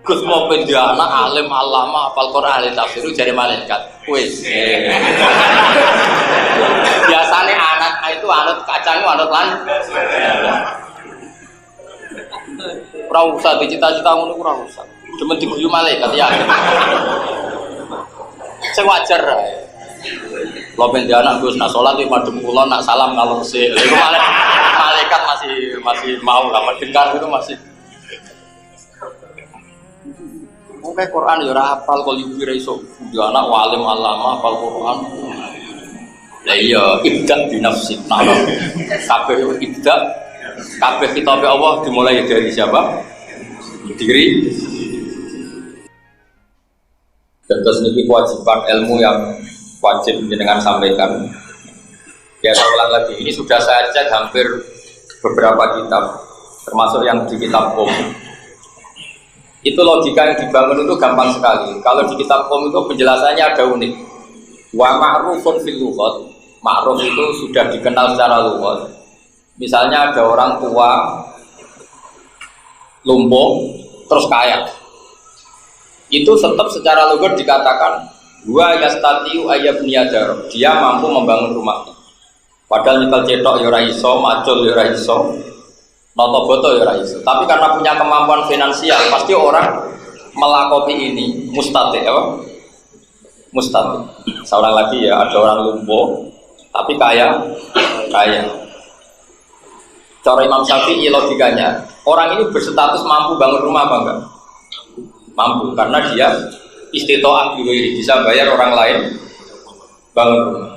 Gus mau pindah anak alim alama hafal Quran ahli tafsir jare malaikat. Wis. Biasane anak itu anut kacang anut lan. Ora usah dicita-cita ngono ora usah. Demen diguyu malaikat ya. Sing wajar ae. Lo pindah anak Gus nak salat iki madhep kula nak salam ngalor sik. Iku malaikat masih mau lah mendengar itu masih. Oke Quran ya ora hafal kok yubira iso yo anak walim alama hafal Quran. Lah iya ibda bi nafsi ta'ala. Kabeh ibda kabeh kitabe Allah dimulai dari siapa? Diri. Dan terus niki kewajiban ilmu yang wajib jenengan sampaikan. Ya saya ulang lagi, ini sudah saya cek hampir beberapa kitab, termasuk yang di kitab itu logika yang dibangun itu gampang sekali. Kalau di kitab itu penjelasannya ada unik. Wa ma'rufun fil lughat. Ma'ruf itu sudah dikenal secara lughat. Misalnya ada orang tua lumpuh terus kaya. Itu tetap secara lughat dikatakan wa yastatiu ayyabniyadar. Dia mampu membangun rumahnya. Padahal nyekel cetok ya ora iso, macul ya ora iso. Noto boto ya iso. Tapi karena punya kemampuan finansial, pasti orang melakoni ini mustati, apa? Mustati. Seorang lagi ya, ada orang lumpuh, tapi kaya. Cara Imam Syafi'i logikanya, orang ini berstatus mampu bangun rumah apa enggak? Mampu, karena dia istitoah biwiri, bisa bayar orang lain bangun rumah.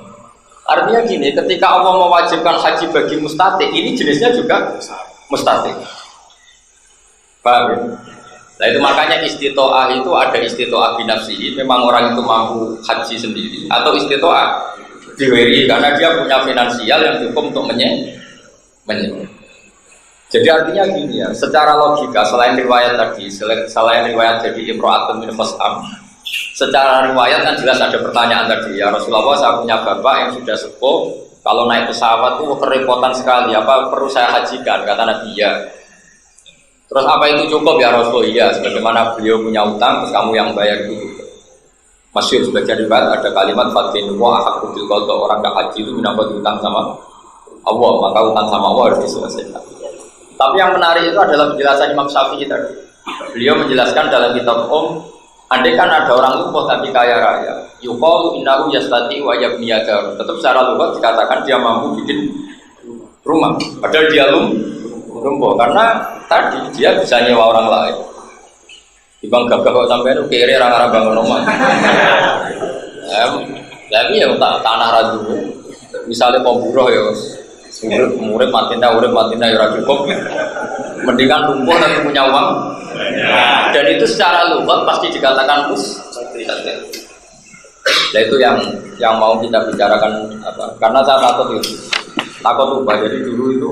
Artinya gini, ketika Allah mewajibkan haji bagi mustati, ini jenisnya juga mustati. Paham ya? Nah itu makanya istitoah itu ada istitoah binafsihi, memang orang itu mampu haji sendiri, atau istitoah diwiri karena dia punya finansial yang cukup untuk menye. Jadi artinya gini ya, secara logika selain riwayat tadi, selain riwayat jadi imro'atun min fas'am, secara riwayat kan jelas ada pertanyaan tadi ya Rasulullah, saya punya bapak yang sudah sepuh. Kalau naik pesawat itu kerepotan sekali, apa perlu saya hajikan? Kata Nabi ya. Terus apa itu cukup ya Rasulullah? Iya, sebagaimana beliau punya utang, terus kamu yang bayar itu. Masyhur sebagian riwayat ada kalimat fatin wa ahqqu bil qada, orang enggak haji itu mendapat utang sama Allah, maka utang sama Allah harus diselesaikan. Tapi yang menarik itu adalah penjelasan Imam Syafi'i tadi. Beliau menjelaskan dalam kitab andai kan ada orang lumpuh tapi kaya raya, yuqalu innahu yastati wa yabniyadar. Tetap secara lughat dikatakan dia mampu bikin rumah. Padahal dia lumpuh karena tadi dia bisa nyewa orang lain. Ibang gagah kok sampai itu kiri orang-orang bangun rumah. Tapi ya tanah radu. Misalnya pemburuh ya, murid matinda ya cukup. Mendingan lumpuh tapi punya uang. Dan itu secara lughat pasti dikatakan mustati. Nah itu yang mau kita bicarakan apa? Karena saya takut lupa. Jadi dulu itu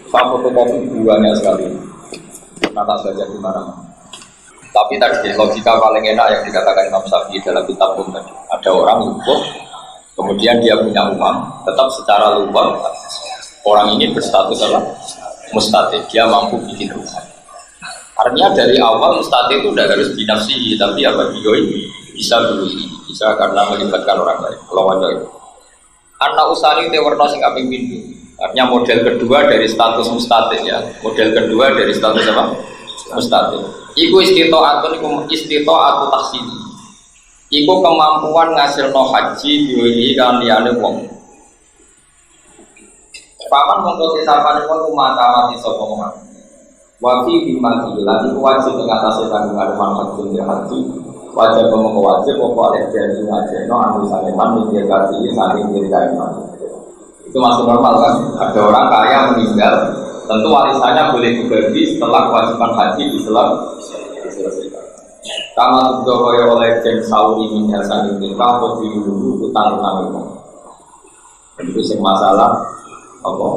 saya fotokopi banyak sekali. Karena tak belajar di mana-mana. Tapi tadi logika paling enak yang dikatakan Imam Syafi'i dalam kitab tadi. Ada orang lumpuh, kemudian dia punya uang, tetap secara lughat orang ini berstatus apa? Mustati. Dia mampu bikin rumah. Artinya dari awal mustati itu tidak harus binafsi, tapi apa ini bisa dulu ini, bisa karena melibatkan orang lain. Kalau wajah itu, anak usani tewarna sing kaping pintu. Artinya model kedua dari status mustati ya. Model kedua dari status apa? Mustati. Iku istito'atu tahsili. Iku kemampuan ngasilno haji diwiri kan liyane wong. Paman mongko sesapane wong mati sapa wong. Wati bimati lagi wajib mengatasi tanggungan manfaat dunia haji. Wajib wajib pokok oleh jadi ngajeno anu saneman mikir kaji saking mikir kaiman. Itu masih normal kan? Ada orang kaya meninggal, tentu warisannya boleh dibagi setelah kewajiban haji diselesaikan. Kama dohoy oleh jen sauri minyak saking nikah atau diulu utang-utang itu. Itu sing masalah apa?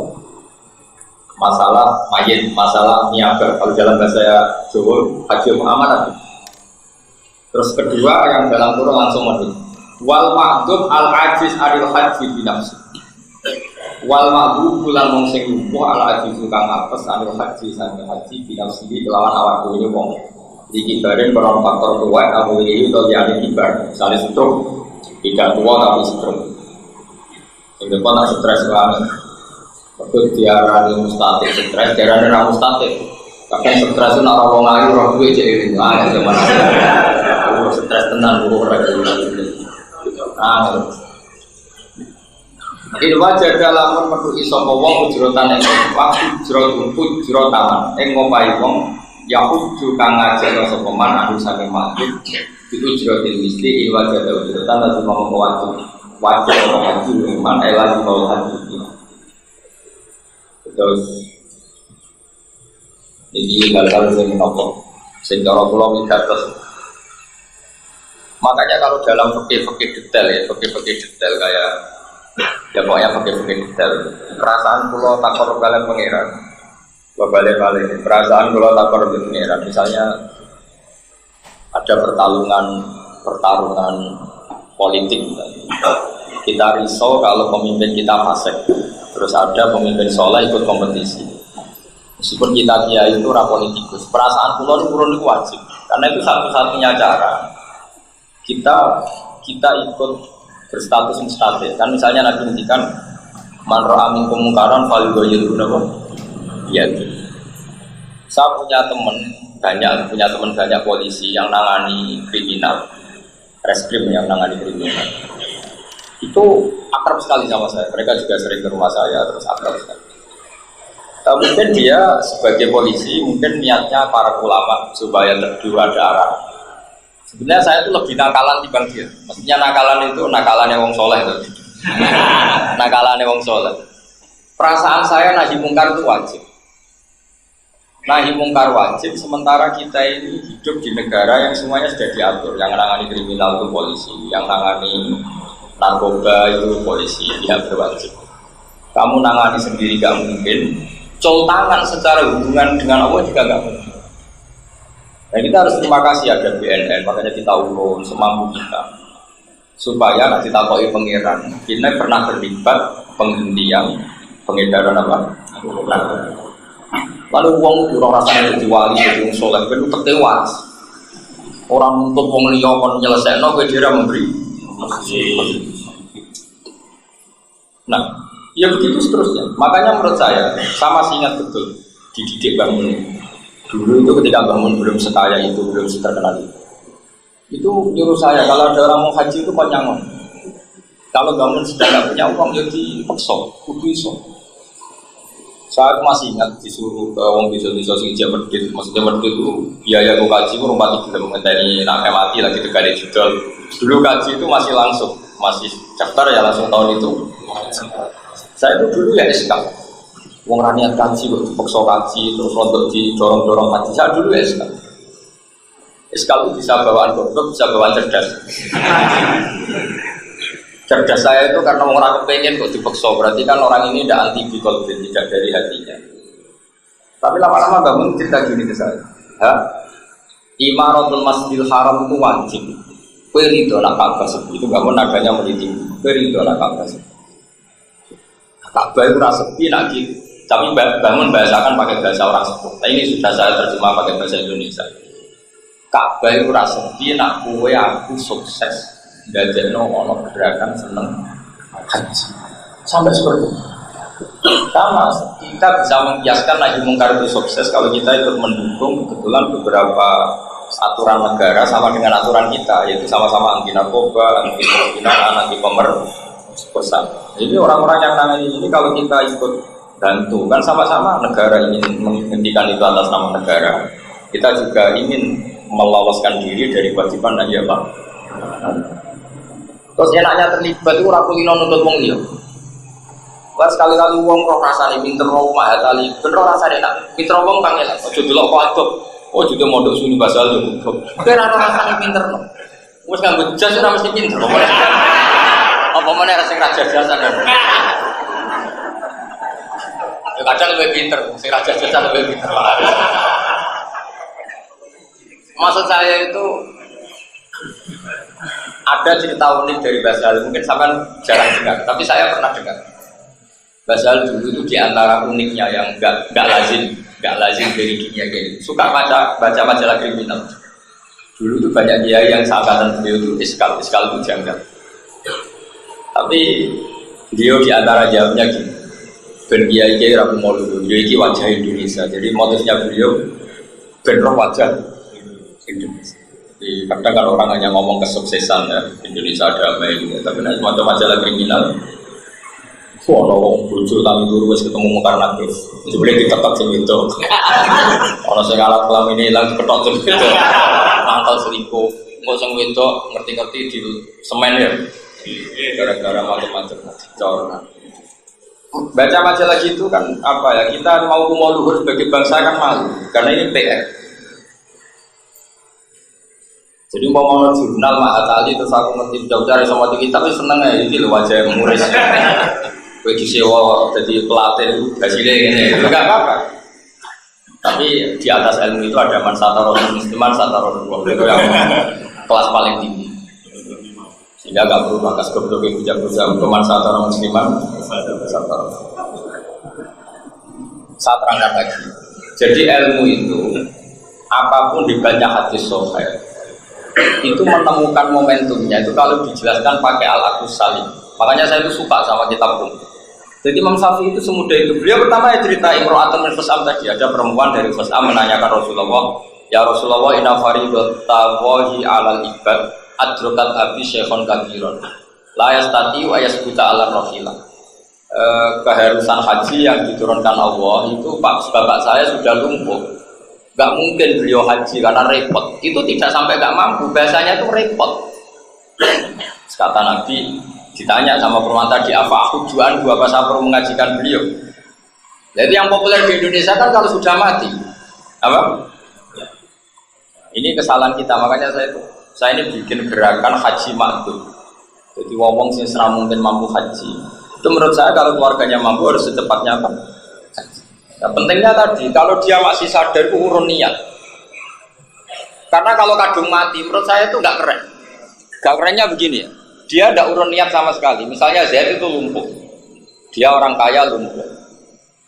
Masalah mayit, masalah niaga. Kalau dalam bahasa Jawa, haji amanat. Terus kedua yang dalam kurung langsung mati. Wal ma'dub al ajiz adil haji binafsi. Wal ma'dub bulan wong sing lumpuh al ajiz kang apes adil haji sang haji binafsi kelawan awak dhewe wong. Dikibarin karena faktor tua, aku ini atau dialih kibar, misalnya stroke, tidak tua tapi stroke. Sehingga kau tak stres banget. Betul diarani mustatik, stres diarani ramu statik. Kadang stres itu nak orang ayu, orang tua jadi ini, zaman stres tenang, orang ini wajar dalam menuju isopo wong ujrotan yang waktu ujrotan yang ngopai wong ya uju kang ngajar sopeman anu saking makhluk itu ujrotin misli ini wajar dalam ujrotan dan semua wajib orang haji iman elah di bawah haji terus ini hal-hal yang nopo secara pulau terus makanya kalau dalam fikih detail ya fikih detail kayak ya pokoknya pakai detail. Perasaan pulau takor kalian pengiran, balik perasaan pulau takor pengiran. Misalnya ada pertarungan politik. Kita risau kalau pemimpin kita fasik, terus ada pemimpin soleh ikut kompetisi. Meskipun kita kiai itu rapolitikus, perasaan pulau itu turun itu wajib, karena itu satu-satunya cara kita ikut berstatus mustatik. Kan misalnya Nabi ngendikan man ra'a minkum munkaran falyughayyirhu ya. Saya punya teman banyak polisi yang nangani kriminal, reskrim yang nangani kriminal. Itu akrab sekali sama saya. Mereka juga sering ke rumah saya, terus akrab sekali. Mungkin dia sebagai polisi, mungkin niatnya para ulama supaya teduh ada arah. Sebenarnya saya itu lebih nakalan dibanding dia. Maksudnya nakalan itu nakalannya wong soleh itu. Nakalannya wong soleh. Perasaan saya nahi mungkar itu wajib. Nahi mungkar wajib, sementara kita ini hidup di negara yang semuanya sudah diatur. Yang nangani kriminal itu polisi, yang nangani narkoba itu polisi, dia berwajib. Kamu nangani sendiri gak mungkin. Col tangan secara hubungan dengan Allah juga gak mungkin. Nah kita harus terima kasih ada BNN, makanya kita urun semampu kita supaya nanti takoi pengiran. Kita pernah terlibat penghentian pengedaran apa? Lalu uang itu orang rasanya jadi wali, jadi uang soleh, itu tertewas. Orang untuk uang liya kon nyelesaikan, dia memberi. Nah, ya begitu seterusnya. Makanya menurut saya masih ingat betul dididik bangun. Dulu itu ketika bangun belum sekaya itu, belum terkenal itu nyuruh saya kalau ada orang mau haji itu panjangan. Kalau bangun sudah nggak punya uang jadi paksa, kudu iso. Saya masih ingat disuruh ke wong desa-desa sing Jemerdit, maksudnya Jemerdit itu biaya gue kaji itu rumah tiga mengenai nak mati lagi tegak judul. Dulu kaji itu masih langsung, masih daftar ya langsung tahun itu. Saya itu dulu ya SK. Wong raniat kaji, dipaksa kaji, terus untuk didorong-dorong kaji. Saya dulu ya SK. SK itu bisa bawaan goblok, bisa bawaan cerdas. Cerdas saya itu karena orang kepengen kok dipaksa, berarti kan orang ini tidak anti bikolbin, tidak dari hatinya. Tapi lama-lama bangun cerita gini ke saya. Imaratul Masjidil Haram itu wajib. Perido nak Ka'bah sepi itu bangun nadanya meliti. Perido nak Ka'bah sepi. Ka'bah itu rasa sepi lagi. Tapi bangun bahasakan pakai bahasa orang sepuh. Nah ini sudah saya terjemah pakai bahasa Indonesia. Ka'bah itu rasa sepi nak kue aku sukses. Gajah ono gerakan seneng haji sampai seperti itu. Sama kita bisa mengkiaskan lagi mungkar itu sukses kalau kita ikut mendukung kebetulan beberapa aturan negara sama dengan aturan kita, yaitu sama-sama anti narkoba, anti perzinaan, anti pemerkosaan. Jadi orang-orang yang nangani ini kalau kita ikut bantu kan sama-sama negara ingin menghentikan itu atas nama negara. Kita juga ingin meloloskan diri dari kewajiban dan ya Pak. Terus enaknya terlibat itu ora kulino nuntut wong liya. Wah sekali-kali wong roh rasane pinter roh mah tali, bener rasane enak. Pinter wong kang enak, aja delok kok aduk. Oh juga mondok suni basal yo. Ora rasane pinter no. Wis nganggo jas ora mesti pinter. Apa meneh sing raja jasan. Ya kadang lebih pinter, sing raja jasan lebih pinter. Maksud saya itu ada cerita unik dari Basal, mungkin sampai jarang dengar, tapi saya pernah dengar. Basal dulu itu diantara uniknya yang nggak lazim dari dunia kayak gitu. Suka baca majalah kriminal. Dulu itu banyak kiai yang seangkatan beliau itu iskal itu janggal. Tapi beliau di antara jawabnya gini, ben kiai rabu maulud, beliau ini wajah Indonesia. Jadi motifnya beliau ben roh wajah Indonesia. Jadi kadang kan orang hanya ngomong kesuksesan ya, Indonesia damai gitu. Tapi nanti semacam majalah kriminal. Wah, orang bojo tangi guru wis ketemu mungkar nakir. Jebule diketok sing itu. Orang sing alat kelam ini hilang diketok sing itu. Mantau selingkuh. Kok sing wedok ngerti-ngerti di semen ya. Gara-gara macam-macam dicor. Baca majalah gitu kan apa ya? Kita mau luhur sebagai bangsa kan malu karena ini PR. Jadi mau jurnal Mahat Ali terus aku ngerti jauh-jauh sama kita tapi seneng ya ini loh wajah muris. Gue disewa jadi pelatih hasilnya ini, enggak apa-apa. Tapi di atas ilmu itu ada mansatarul musliman, satarul itu yang kelas paling tinggi. Sehingga enggak perlu bakas goblok bujang-bujang untuk mansatarul musliman, satarul. Saya terangkan lagi. Jadi ilmu itu apapun di banyak hadis sahih itu menemukan momentumnya itu kalau dijelaskan pakai al-aqus salim. Makanya saya itu suka sama kitab Qum. Jadi Imam Syafi'i itu semudah itu. Beliau pertama ya cerita Imro'atun min Khusam tadi. Ada perempuan dari Khusam menanyakan Rasulullah, ya Rasulullah inna faridatallahi alal ibad adrokat abi syekhon kabiron la yastati'u ayasbuta ala rohilah. Keharusan haji yang diturunkan Allah itu bapak saya sudah lumpuh. Gak mungkin beliau haji karena repot. Itu tidak sampai gak mampu. Bahasanya itu repot. Kata Nabi, ditanya sama perempuan tadi, apa tujuan gua pas perlu mengajikan beliau? Jadi yang populer di Indonesia kan kalau sudah mati, apa? Ini kesalahan kita, makanya saya ini bikin gerakan haji makdum. Jadi wong sing ora mungkin mampu haji. Itu menurut saya kalau keluarganya mampu harus secepatnya apa? Nah, pentingnya tadi, kalau dia masih sadar itu urun niat. Karena kalau kadung mati, menurut saya itu nggak keren. Nggak kerennya begini ya. Dia tidak urun niat sama sekali. Misalnya Zaid itu lumpuh, dia orang kaya lumpuh.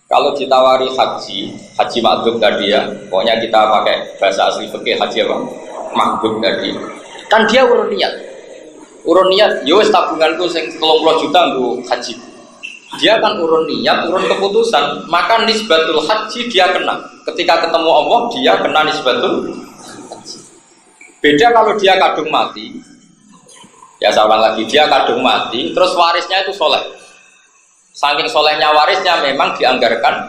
Kalau ditawari haji makdum tadi ya, pokoknya kita pakai bahasa asli fikih haji apa? Makdum tadi. Kan dia urun niat. Urun niat, yo tabunganku sing 30 juta untuk haji. Dia kan urun niat, urun keputusan, maka nisbatul haji dia kena. Ketika ketemu Allah, dia kena nisbatul haji. Beda kalau dia kadung mati. Ya saya ulang lagi, dia kadung mati, terus warisnya itu soleh. Saking solehnya warisnya memang dianggarkan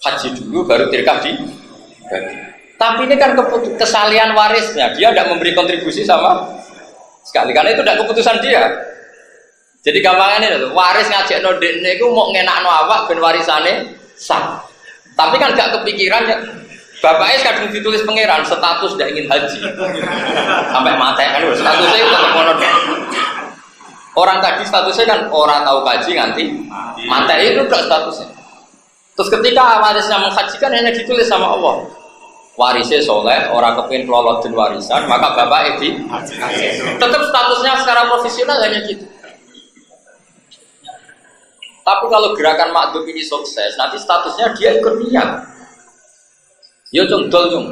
haji dulu baru dirkah di. Tapi ini kan kesalahan warisnya, dia tidak memberi kontribusi sama sekali karena itu tidak keputusan dia. Jadi gampangannya itu waris ngajak nodekne itu mau ngenakno awak ben warisane sah. Tapi kan gak kepikiran ya. Bapaknya kadang ditulis pangeran status tidak ingin haji sampai mati kan statusnya itu tetap monod. Orang tadi statusnya kan orang tahu kaji nganti mati itu udah statusnya. Terus ketika warisnya menghajikan hanya ditulis sama Allah warisnya soleh orang kepingin kelolot dan warisan maka bapaknya di tetap statusnya secara profesional hanya gitu. Tapi kalau gerakan makdum ini sukses nanti statusnya dia ikut niat. Ya cung dol cung.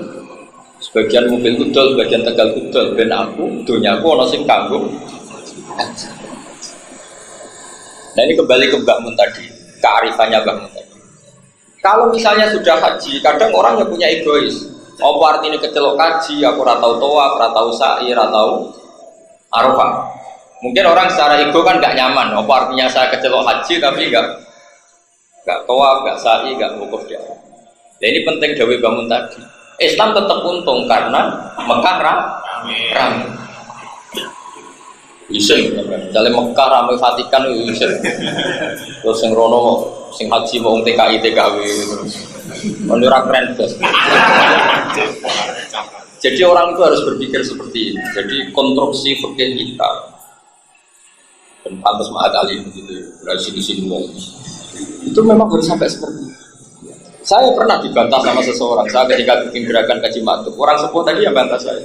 Sebagian mobil itu dol, sebagian Tegal itu dol. Ben aku, dunia aku ono sing kanggo. Nah ini kembali ke Mbak Mun tadi, kearifannya Mbak Mun tadi. Kalau misalnya sudah haji, kadang orang yang punya egois. Apa artinya kecelok haji? Aku ratau toa, ratau sa'i, ratau arafah. Mungkin orang secara ego kan nggak nyaman. Apa artinya saya kecelok haji tapi nggak toa, nggak sa'i, nggak wukuf di Arafah. Nah ini penting Dawi bangun tadi. Islam tetap untung karena Mekah ramai. Isin, misalnya Mekah ramai Vatikan itu isin. Terus yang Rono, sing haji mau TKI TKW terus. Menurut keren guys. Jadi orang itu harus berpikir seperti ini. Jadi konstruksi fikih kita dan pantas Mahat Ali begitu. Berarti di sini itu memang harus sampai seperti itu. Saya pernah dibantah sama seseorang, saya ketika bikin gerakan kaji makdum. Orang sepuh tadi yang bantah saya.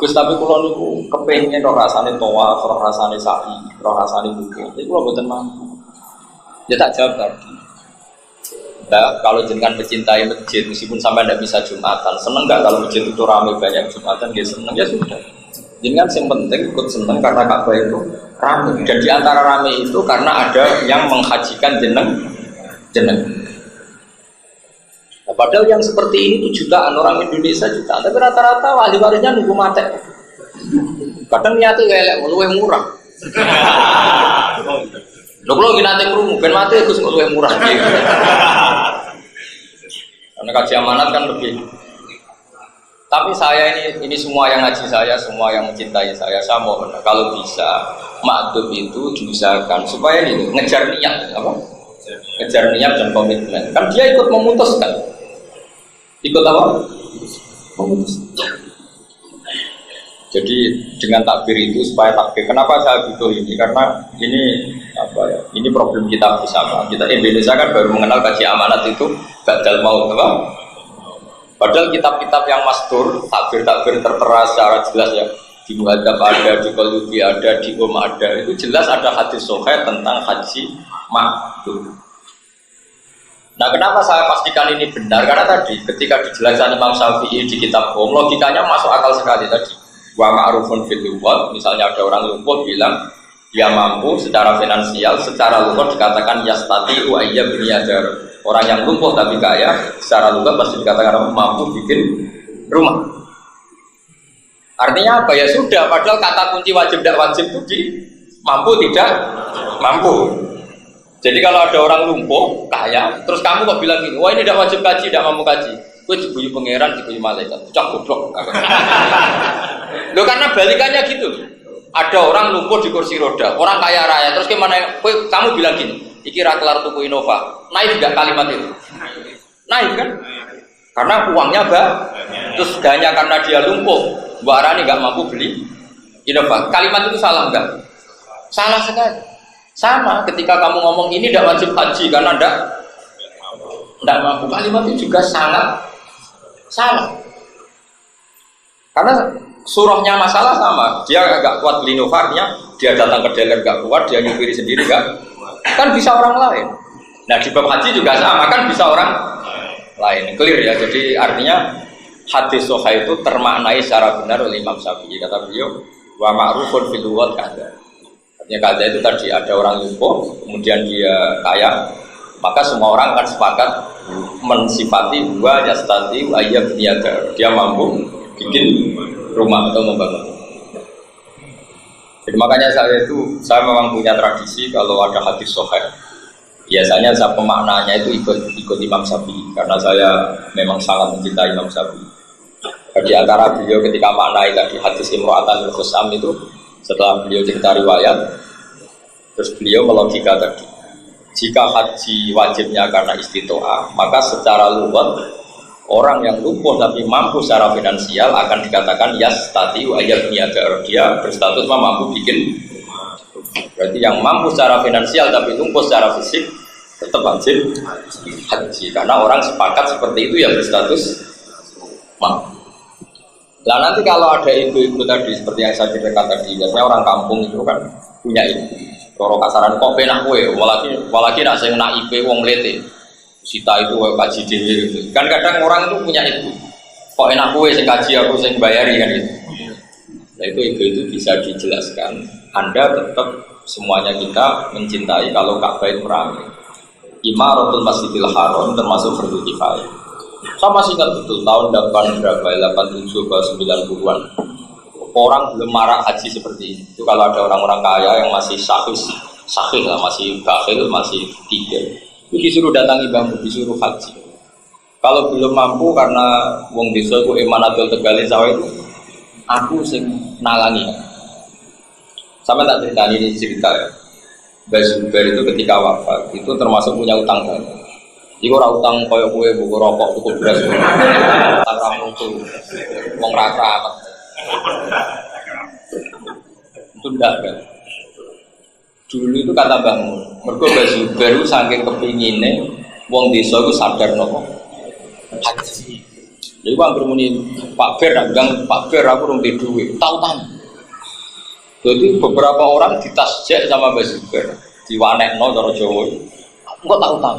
Gus tapi kalau niku kepengen roh rasane toa, roh rasane sa'i, roh rasane buku. Itu lo bukan mampu. Dia tak jawab tadi. Nah, kalau jenengan mencintai masjid, meskipun sampai tidak bisa Jumatan, seneng nggak kalau masjid itu ramai banyak Jumatan? Dia seneng, ya sudah. Jenengan yang penting ikut seneng karena Ka'bah itu ramai. Dan di antara ramai itu karena ada yang menghajikan jeneng. Nah, padahal yang seperti ini itu jutaan orang Indonesia jutaan, tapi rata-rata wali warisnya nunggu mati. Kadang niatnya elek, luwih murah. Lho kalau gini nanti kerungu, ben mati itu luwih murah. Karena kaji amanat kan lebih. Tapi saya ini semua yang ngaji saya, semua yang mencintai saya mohon kalau bisa makdum itu diusahakan supaya ini ngejar niat, apa? Ngejar niat dan komitmen. Kan dia ikut memutuskan. Ikut apa? Memutuskan. Jadi dengan takbir itu supaya takbir. Kenapa saya butuh ini? Karena ini apa ya? Ini problem kita bersama. Kita Indonesia kan baru mengenal kaji amanat itu gagal maut, apa? Padahal kitab-kitab yang mastur, takbir-takbir tertera secara jelas ya. Di Muhadzab ada, di Qulubi ada, di ada. Itu jelas ada hadis sahih tentang haji makdum. Nah, kenapa saya pastikan ini benar? Karena tadi ketika dijelaskan Imam Syafi'i di kitab logikanya masuk akal sekali tadi. Wa ma'rufun fil lughah, misalnya ada orang lumpuh bilang dia mampu secara finansial, secara lughah dikatakan yastati'u ayya biniyadar. Orang yang lumpuh tapi kaya, secara lughah pasti dikatakan mampu bikin rumah. Artinya apa ya sudah, padahal kata kunci wajib tidak wajib itu di mampu tidak mampu. Jadi kalau ada orang lumpuh, kaya, terus kamu kok bilang gini, wah ini tidak wajib kaji, tidak mampu kaji. Gue diguyu pangeran, diguyu malaikat, cak goblok. Loh karena balikannya gitu. Ada orang lumpuh di kursi roda, orang kaya raya, terus gimana? Kamu bilang gini, iki ra kelar tuku Innova, naik tidak kalimat itu? Naik kan? Karena uangnya terus hanya karena dia lumpuh, Mbak Arani nggak mampu beli Innova. Kalimat itu salah nggak? Salah sekali. Sama ketika kamu ngomong ini tidak wajib haji karena tidak mampu, kalimat itu juga sangat salah. Karena surahnya masalah sama, dia agak kuat beli Innova-nya, dia datang ke dealer gak kuat, dia nyupiri sendiri gak, kan bisa orang lain. Nah di bab haji juga sama, kan bisa orang lain. Clear ya, jadi artinya hadis sahih itu termaknai secara benar oleh Imam Syafi'i. Kata beliau, wa ma'rufun fil lughah kada. Artinya kada itu tadi ada orang lumpuh, kemudian dia kaya, maka semua orang akan sepakat mensifati wa yastati ayya biniyadar. Dia mampu bikin rumah atau membangun. Jadi makanya saya memang punya tradisi kalau ada hadis sahih, biasanya saya pemaknanya itu ikut Imam Syafi'i karena saya memang sangat mencintai Imam Syafi'i. Di antara beliau ketika maknai tadi hadis Imro'atan al-Khusam itu, setelah beliau cerita riwayat, terus beliau melogika tadi, jika haji wajibnya karena istitoah, maka secara lugat orang yang lumpuh tapi mampu secara finansial akan dikatakan yastati wa yabniyadar, dia berstatus mampu bikin. Berarti yang mampu secara finansial tapi lumpuh secara fisik tetap wajib haji, karena orang sepakat seperti itu yang berstatus mampu. Nah nanti kalau ada ibu-ibu tadi seperti yang saya ceritakan tadi, biasanya orang kampung itu kan punya ibu. Kalau kasaran kok penak kue, walaki nak sing nak IP wong lete. Sita itu kaji dewe gitu. Kan kadang orang itu punya ibu. Kok enak kue sing kaji aku sing bayari kan gitu. Nah itu ibu itu bisa dijelaskan. Anda tetap semuanya kita mencintai kalau Ka'bah itu ramai. Imaratul Masjidil Haram termasuk fardu kifayah. Saya masih ingat betul tahun 87 ke 90-an. Orang belum marah haji seperti ini. Itu kalau ada orang-orang kaya yang masih sahih lah, masih bakhil, masih tiga, itu disuruh datangi bambu, disuruh haji. Kalau belum mampu karena wong desa ku Emanatul Tegalin sawah itu, aku sing nalangi. Sama tak cerita ini cerita ya. Mbah Zubair itu ketika wafat itu termasuk punya utang banyak. Iku ora utang koyo kowe buku rokok, buku beras. Utang ra mutu. Wong ra keramat. Itu ndak kan. Dulu itu kata Mbah Mun, mergo Mbah Zubair itu saking kepingine wong desa iku sadar nopo haji. Jadi wong bermuni Pak Ber nak bilang Pak Ber aku rung duwe, tau tam. Jadi beberapa orang ditasjek sama Mbah Zubair, diwanekno cara Jawa. Engko tau tam.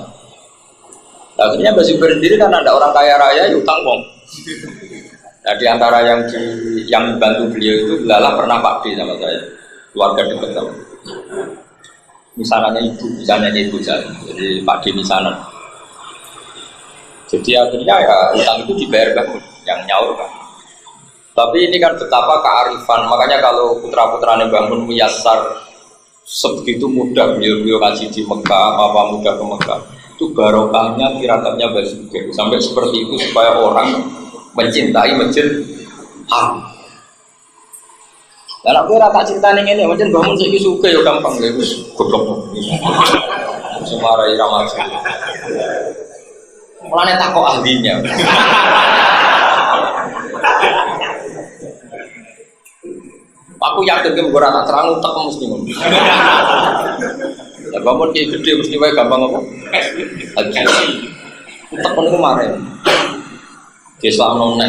Akhirnya Mbah Zubair sendiri kan ada orang kaya raya utang wong. Nah di antara yang bantu beliau itu belalah pernah Pak D sama saya, keluarga dekat sama. Misalnya ibu saya, jadi Pak D misalnya. Jadi akhirnya ya utang itu dibayar bangun, yang nyaur kan. Tapi ini kan betapa kearifan, makanya kalau putra-putranya bangun Muyassar sebegitu mudah beliau ngaji di Mekah, apa mudah ke Mekah. Itu barokahnya tirakatnya Mbah Zubair sampai seperti itu supaya orang mencintai masjid Haram. Lah nek ora tak critane ngene, pancen bangun saiki suke ya gampang lho wis goblok. Semarai ramah. Mulane takok ahlinya. Aku yakin ke ora tak terang utek mesti ngono. Ya bangun ki gede mesti wae gampang apa? Haji. Utek niku mare. Islam noneh.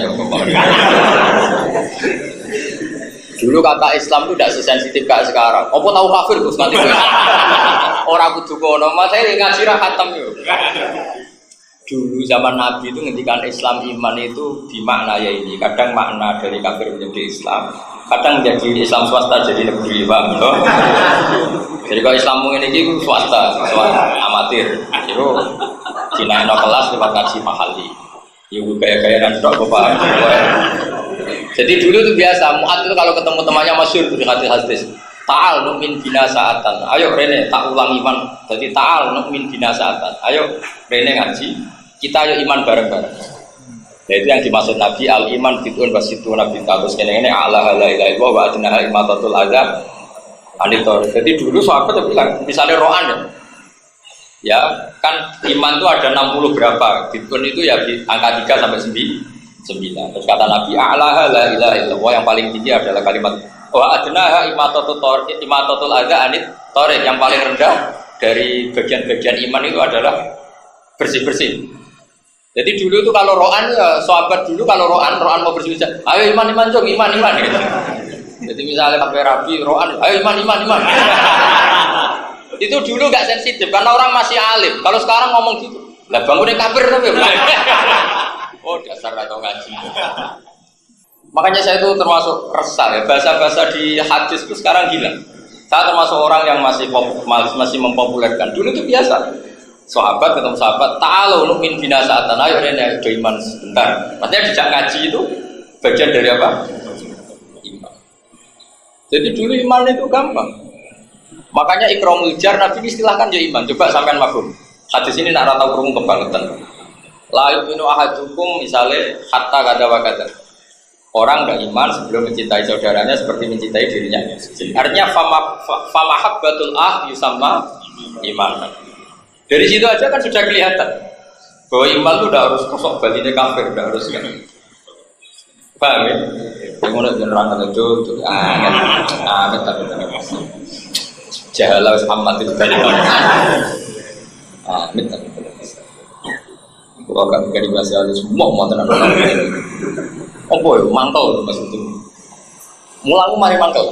Dulu kata Islam itu tidak sesensitif kayak sekarang. Apa tahu kafir terus nanti? Orang kudu kono, mas saya ngaji ra khatam yo. Dulu zaman Nabi itu ngendikan Islam iman itu dimakna ya ini. Kadang makna dari kafir menjadi Islam, kadang menjadi Islam swasta jadi negeri, bang. Jadi kalau Islam mungkin ini swasta amatir. Itu dinaikno kelas lewat ngaji mahali. Ibu gaya-gaya dan sudah bapak. Jadi dulu itu biasa, Mu'ad itu kalau ketemu temannya masyhur di hadis. Ta'al nu'min bina sa'atan. Ayo Rene tak ulang iman. Jadi ta'al nu'min bina sa'atan. Ayo Rene ngaji. Kita ayo iman bareng-bareng. Nah, itu yang dimaksud Nabi al-iman fitun wasitu Nabi terus ini ala la ilaha illallah wa adnaha imatatul adza anitor. Jadi dulu sahabat itu bilang, misalnya ro'an ya. Ya, kan iman itu ada 60 berapa? Fitun itu ya angka 3 sampai 9. Terus kata Nabi a'laha la ilaha illallah, yang paling tinggi adalah kalimat wa adnaha imatatul adza anit tariq, yang paling rendah dari bagian-bagian iman itu adalah bersih-bersih. Jadi dulu itu kalau ro'an ya sahabat dulu kalau ro'an mau bersih-bersih, ayo iman jong iman gitu. Jadi misalnya sampai rabi ro'an, ayo iman. Itu dulu nggak sensitif karena orang masih alim. Kalau sekarang ngomong gitu, lah bangunnya kafir tapi. Oh dasar atau ngaji. Makanya saya itu termasuk resah ya, bahasa-bahasa di hadis itu sekarang gila. Saya termasuk orang yang masih mempopulerkan. Dulu itu biasa. Sahabat ketemu sahabat, ta'alu nu'min bina sa'atan. Ayo Rene, udah iman sebentar. Maksudnya dijak ngaji itu bagian dari apa? Iman. Jadi dulu iman itu gampang. Makanya ikramul jar Nabi istilahkan ya iman. Coba sampean mafhum. Hadis ini nak tahu krungu kebangetan. La yu'minu ahadukum misalnya hatta kada wa kada. Orang enggak iman sebelum mencintai saudaranya seperti mencintai dirinya. Artinya famahabbatul yusamma iman. Dari situ aja kan sudah kelihatan bahwa iman itu udah harus kosok balinnya kafir, udah harus kan. Paham ya? Menurut generang itu amin tapi jahalah Muhammad itu dari mana? Amin tapi kalau kan dari bahasa itu semua mau tenang. Oh boy, mangkel maksudnya. Mulang mari mangkel.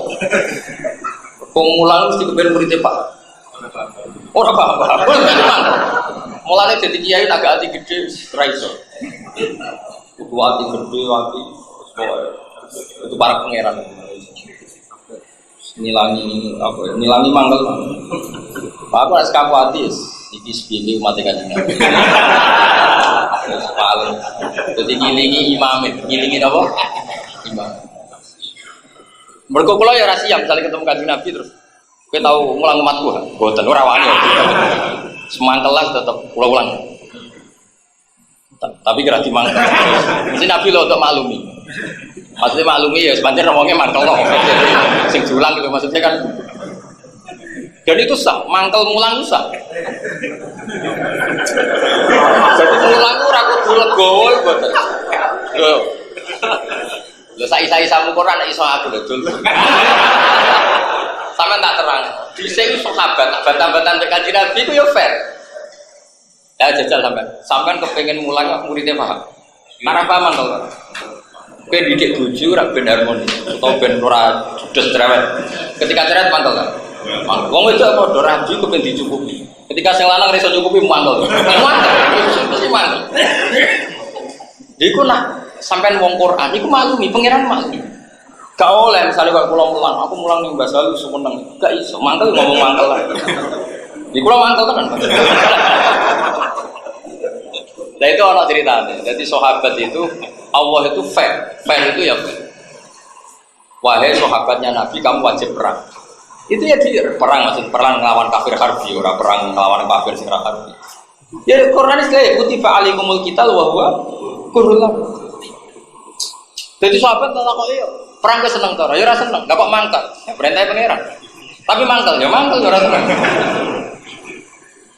Mulang mesti kepen muridnya Pak. Ora apa-apa. Mulane dadi kiai agak hati gede ra iso. Kudu hati gede hati itu para pangeran. Nilangi apa? Nilangi mangkel. Aku harus kaku hati iki sepili umat kanjeng Nabi. Paling. Dadi ngilingi imamit, ngilingi apa? Imam. Mergo kula ya ra siap misalnya ketemu kanjeng Nabi terus kowe tahu ngulang umatku? Mboten ora wani. Semangkelas tetep ulang. Tapi kira dimangkel. Mesti Nabi lo untuk maklumi. Maksudnya maklumi ya sebenarnya ngomongnya mangkel loh. Sing diulang gitu maksudnya kan. Dan itu sah, mangkel mulang sah. Jadi mulang ora kudu legowo mboten. Lho saiki samu Quran iso aku lho dul. Sama tak terang. Dhisik sahabat bantah-bantahan mek Kanjeng Nabi ku yo fair. Ya jajal sampean kepengin mulang muridnya paham. Karena paham to. Kowe didik bojo ora ben harmonis utawa ben ora judes cerewet. Ketika cerewet mangkel kan. Wong wedok padha rabi kepen dicukupi. Ketika sing lanang iso cukupi mangkel. Mangkel. mangkel. Iku nak sampean wong Quran, iku maklumi, pangeran maklumi. Gak oleh misalnya kalau pulang mulang, aku mulang nih bahasa lu semeneng, gak iso, mangkel ngomong mangkel lah. Di pulau mangkel kan? Nah itu orang ceritanya. Jadi sahabat itu Allah itu fair itu ya fair. Wahai sahabatnya Nabi, kamu wajib perang. Itu ya dia perang, maksud perang melawan kafir harbi, orang perang melawan kafir sing harbi. Ya Quran itu kayak kutiba alaikumul qital wa huwa kurhul lakum. Jadi sahabat tak kok iya perang ke seneng to, ya ora seneng, enggak kok mangkel. Ya perintah pangeran. Tapi mangkel ya ora seneng.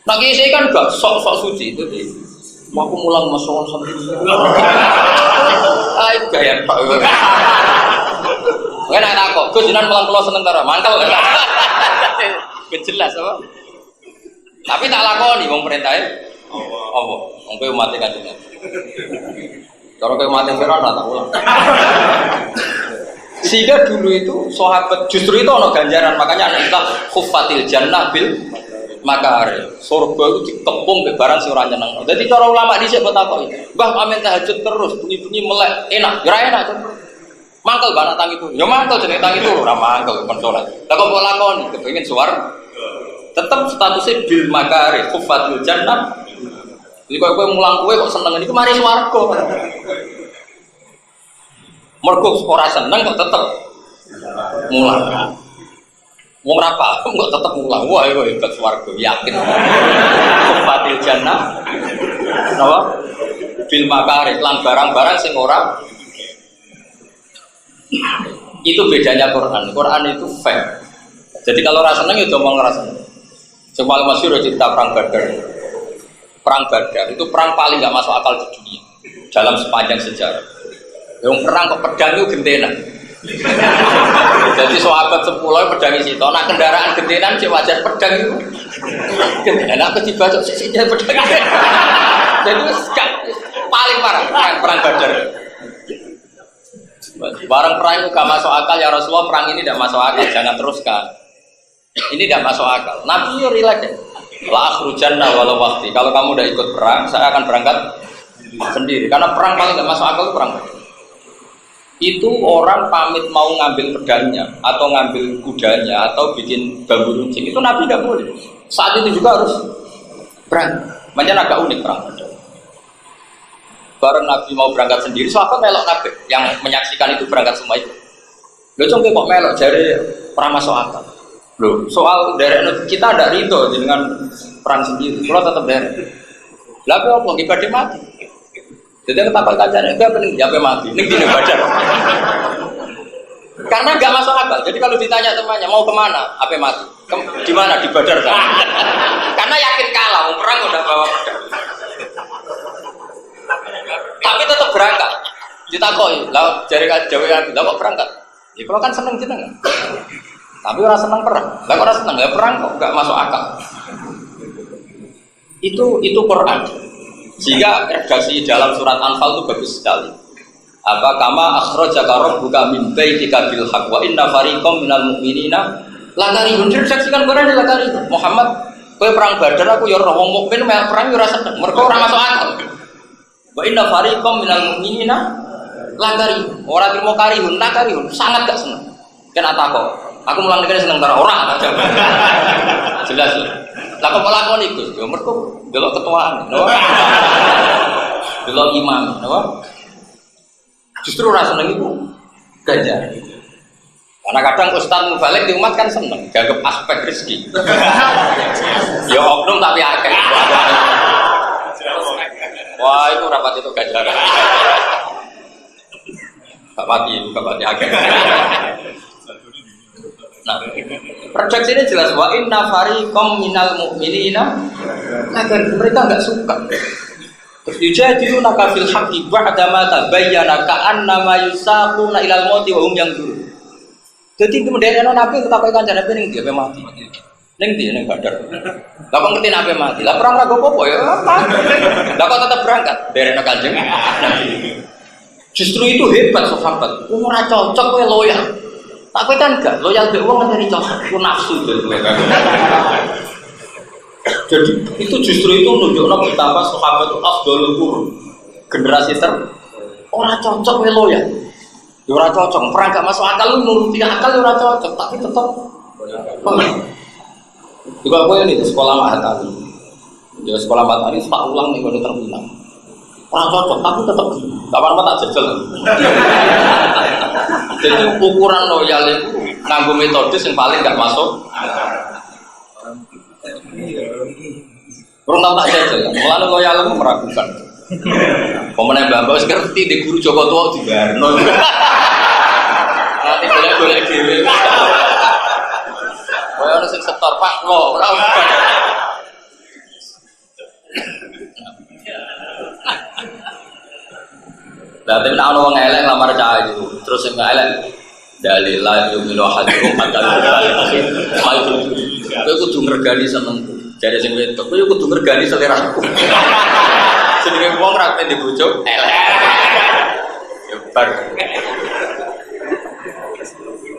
Nah kisi kan gak sok suci itu sih. Mau aku mulang masuk sampai ayo gaya pak. Kan nak kok, gue jinan mulang pulau seneng tara, mangkel. Jelas apa? Tapi tak lakoni wong perintahe. Allah, wong kowe mati kanjeng. Kalau kowe mati Firaun tak ulang. Sehingga dulu itu sahabat justru itu ono ganjaran, makanya ana istilah khuffatil jannah bil makari. Surga itu dikepung be barang sing ora nyeneng. Dadi cara ulama dhisik kok takoki, "Mbah amin tahajud terus, bunyi-bunyi melek, enak, ora enak." Mangkel banak tangi itu. Ya mangkel jenenge tangi itu ora mangkel kon salat. Lah kok lakoni kepengin suwarga. Tetap statusnya bil makari khuffatil jannah. Jadi kalau kowe mulang kowe kok seneng niku mari swarga. Mergo ora seneng kok tetep mulang. Wong ora paham kok tetep mulang. Wah iku hebat swarga, yakin. Khuffatil jannah. Napa? Bil makari lan barang-barang sing ora. Itu bedanya Quran. Quran itu fair. Jadi kalau rasa seneng ya ngomong rasa seneng. Cuma masyhur cerita perang Badar. Perang Badar itu perang paling nggak masuk akal di dunia dalam sepanjang sejarah. Yang perang kok pedang itu gentenan. Jadi sahabat 10 pedang isi. Nah kendaraan gentenan cek wajar pedang itu. Gentenan apa dibacok sisinya pedang. Jadi paling parah perang Badar. Barang perang itu gak masuk akal ya Rasulullah, perang ini tidak masuk akal, jangan teruskan. Ini tidak masuk akal. Nabi relax ya. La akhrujanna walau waqti. Kalau kamu udah ikut perang, saya akan berangkat sendiri. Karena perang paling tidak masuk akal itu perang. Itu orang pamit mau ngambil pedangnya atau ngambil kudanya atau bikin bambu runcing itu Nabi tidak boleh. Saat itu juga harus perang. Makanya agak unik perang. Bareng Nabi mau berangkat sendiri, sahabat melok kabeh yang menyaksikan itu berangkat semua itu. Lho congke kok melok jare perang masuk akal. Loh, soal derek kita ada ridho dengan perang sendiri. Kalau tetap derek. Lah kok nggih badhe mati. Jadi ketapal kancane enggak pening jape mati. Ning dine Badar. Karena enggak masuk akal. Jadi kalau ditanya temannya mau kemana? Ape mati. Di mana? Di Badar kan. Karena yakin kalah, mau perang udah bawa pedang. Tapi tetap berangkat. Ditakoi, lah jare Jawa lah kok berangkat? Ya kalau kan seneng jenengan. Tapi orang seneng perang. Lah orang seneng ya perang kok enggak masuk akal. Itu Quran. Sehingga redaksi dalam surat Anfal itu bagus sekali. Apa kama akhrajaka rabbuka min baitika bil haqq wa inna fariqam minal mu'minina lakarihun. Redaksikan Quran lakarihun. Muhammad, kowe perang Badar aku ya ora wong mukmin mel perang ya ora seneng. Mergo ora masuk akal. Wa inna fariqam minal mu'minina lakarihun. Ora trimo karihun, lakarihun, sangat gak seneng. Kena takok. Aku mulang negara seneng karo ora aja. Jelas. Lah kok lakon iku? Ya mergo delok ketuaan, no? Delok imam, no? Justru ora seneng iku ganjar. Karena kadang ustaz mubalik di umat kan seneng, dianggap aspek rezeki. Ya oknum tapi akeh. Wah, itu rapat itu ganjaran. Gak mati akeh. Nah, redaksi ini jelas wa inna fariqam minal mu'minina agar mereka enggak suka. Yujadiluna fil haqqi ba'da ma tabayyana ka'annama yusaquna ilal mauti wa hum yanzurun. Dadi kemudian Nabi ketakoki kancane ning dia mati. Ning dia ning Badar. Lah kok ngerti ape mati? Lah perang raga apa ya? Lah kok tetap berangkat derene Kanjeng Nabi. Justru itu hebat sahabat. Ora cocok kowe loyal. Tak kowe kan gak loyal mbek wong ngene cocok. Ku nafsu dhewe. Jadi itu justru itu menunjukkan betapa sahabat itu afdhalul qurun. Generasi orang cocok melo ya. Ya ora cocok, perang gak masuk akal lu nuruti akal ora cocok, tapi tetap juga aku ini di sekolah Mahatali. Di sekolah Mahatali tak ulang nih kalau terbilang. Orang cocok, tapi tetap kapan tak jajal. Jadi ukuran loyal itu nganggo metode yang paling gak masuk. Kurang tahu tak jajal. Mulane loyal itu meragukan. Pemenang Mbak ngerti di guru Joko Tua juga. Nanti boleh dhewe. Kowe ono sing setor Pak lo, ora usah. Lah tapi nek ono wong elek lamar cah itu, terus sing elek dalillah yu'minu hadim hatta itu. Kowe kudu ngregani senengku. Jare sing wedok, kowe kudu ngregani seleraku. Sedikit uang rakyat di bujuk, bar.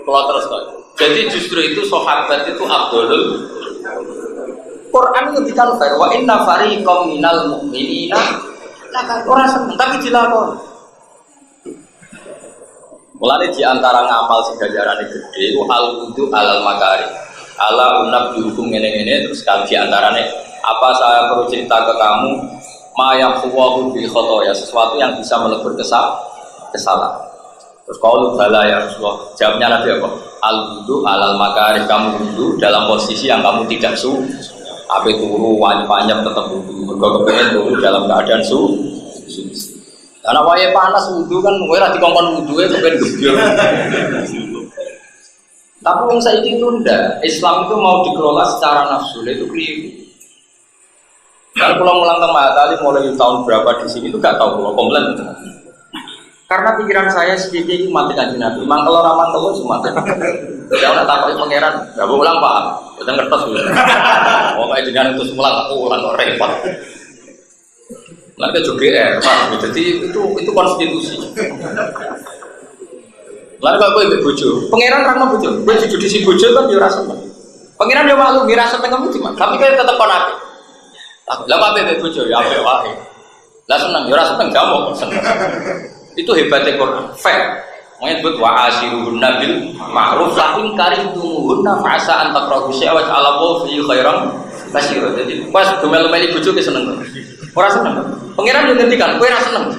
Kalau terus kok. Jadi justru itu sahabat itu afdhalul. Quran ngendikan wa inna fariqam minal mu'minina orang seneng tapi dilakoni. Mulane di antara ngamal sing ganjarane gede ku al-wudu alal makari. Ala unab dihukum ngene-ngene terus kan di antarane apa saya perlu cerita ke kamu ma'yafuwahu bil khotoya, sesuatu yang bisa melebur kesalahan. Terus qaulu bala ya Rasulullah. Jawabnya Nabi apa? Al-wudu alal makarih, kamu wudu dalam posisi yang kamu tidak ape turu wanyap tetap wudu. Mergo kepengen turu dalam keadaan suci. Karena wae panas wudu kan kowe ra dikongkon wuduhe kepen gebyur. Tapi wong saiki itu ndak. Islam itu mau dikelola secara nafsu, itu keliru. Kalau pulang ulang ke Mahatali mulai tahun berapa di sini itu gak tahu kalau komplain itu. Karena pikiran saya sedikit itu mati kanji Nabi. Mangkel orang mangkel itu mati. Saya udah takut pangeran. Gak boleh ulang pak. Kita ngertos dulu. Oh kayak jenengan itu semula aku ulang kok repot. Nanti juga pak. Jadi itu konstitusi. Lalu kalau gue ibu bojo, pangeran ramah bojo. Gue jujur di si bojo kan dia rasa. Pangeran dia malu, dia rasa tengah musim. Tapi kan tetap konapi. Lah apa bebek bojo ya apik wae. Lah seneng ya ora seneng jamu seneng. Itu hebatnya Quran. Fair. Menyebut wa ashiruhunna bil ma'ruf fa in karihtumuhunna fa asa an takrahu syai'an wa Allahu fi khairan katsira. Jadi pas gemel-meli bojo ke seneng. Ora seneng. Pangeran yo ngendikan kowe ora seneng.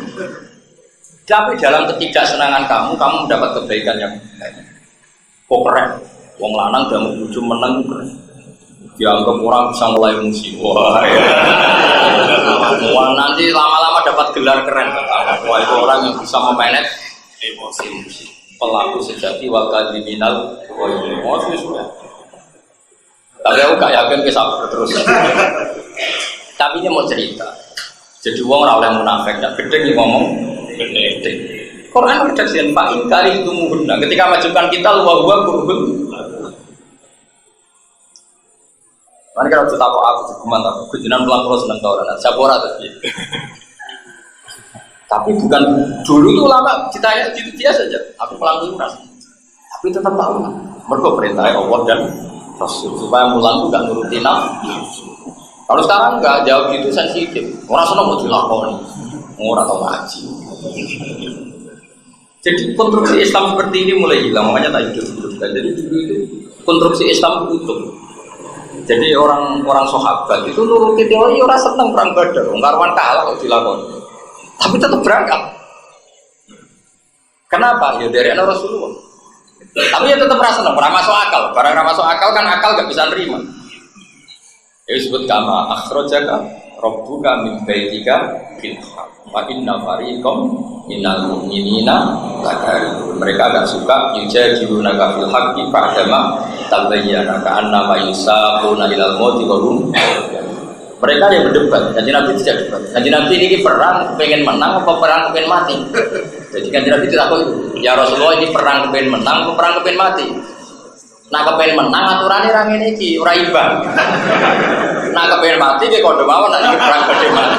Tapi dalam ketidaksenangan kamu mendapat kebaikan yang banyak. Kok keren. Wong lanang damu bojo menang keren. Dianggap orang bisa mulai musim. Wah, wah nanti lama-lama dapat gelar keren. Wah itu orang yang bisa memanage emosi. Pelaku sejati wal kadhiminal emosi sudah. Tapi aku gak yakin bisa terus. Tapi ini mau cerita. Jadi wong ora oleh munafik, gak gede ngomong gede. Quran redaksian Pak Inkari itu muhunna. Ketika majukan kita luar kurhun. Mana kalau kita tahu aku cuman aku kejinan pulang pulau senang tahu dan saya borak tadi. Tapi bukan dulu itu lama ditanya gitu dia saja. Aku pulang dulu tapi tetap tahu. Mereka perintah Allah dan Rasul supaya pulang itu nggak nuruti nafsu. Kalau sekarang nggak jawab gitu sensitif. Orang senang mau dilakoni, orang tahu ngaji. Jadi konstruksi Islam seperti ini mulai hilang. Makanya tak hidup. Jadi dulu itu konstruksi Islam utuh. Jadi orang sahabat itu nuruti teori orang seneng perang Badar, karwan kalah kok dilakoni. Tapi tetap berangkat. Kenapa? Ya dari anak Rasulullah. Tapi ya tetap rasa seneng, ora masuk akal. Barang ora masuk akal kan akal gak bisa nerima. Ya disebut kama akhrajaka rabbuka min baitika bil haqq. Wa inna fariqam minal mu'minina lakarihun. Mereka agak suka yujadilunaka fil haqqi ba'dama tabayyana ka'annama yusaquna ilal mauti wa hum. Mereka yang berdebat. Kanjeng Nabi tidak debat. Kanjeng Nabi ini perang pengen menang apa perang pengen mati? Jadi Kanjeng Nabi tidak tahu itu. Ya Rasulullah ini perang pengen menang apa perang pengen mati? Nah kepengen menang aturannya ra ngene iki, ora imbang. Nah kepengen mati ki kode mawon nek perang pengen mati.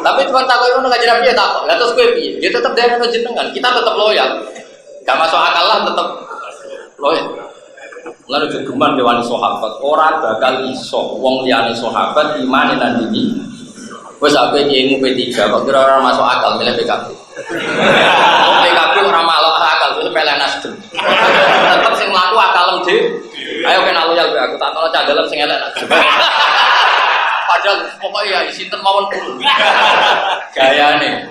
Tapi cuma takut itu nggak jadi dia takut. Lalu terus gue piye? Dia tetap dari jenengan. Kita tetap loyal. Gak masuk akal lah tetap loyal. Lalu geman dewani sahabat, ora bakal iso wong liyane sahabat imane nandingi. Wes ape iki P3 kok kira ora masuk akal milih PKB. PKB ora malok akal wis peleh Nasdem. Tetep sing mlaku akalem dhewe. Ayo kena loyal aku tak ono cah dalem sing elek Nasdem. Padahal pokoknya ya sinten mawon kudu. Gayane.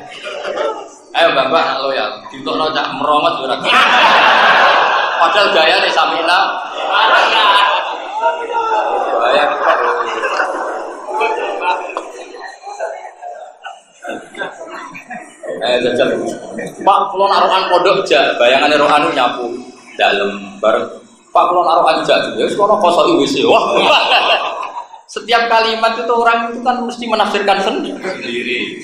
Ayo Bapak nak loyal, ditokno cak merongot ora. Padahal gayane samina. Gaya. Jajal. Pak, kula narukan pondok ja, bayangane rohanu nyapu dalem bareng. Pak, kula narukan ja, wis kono kosoki wis. Wah. Setiap kalimat itu orang itu kan mesti menafsirkan sendiri.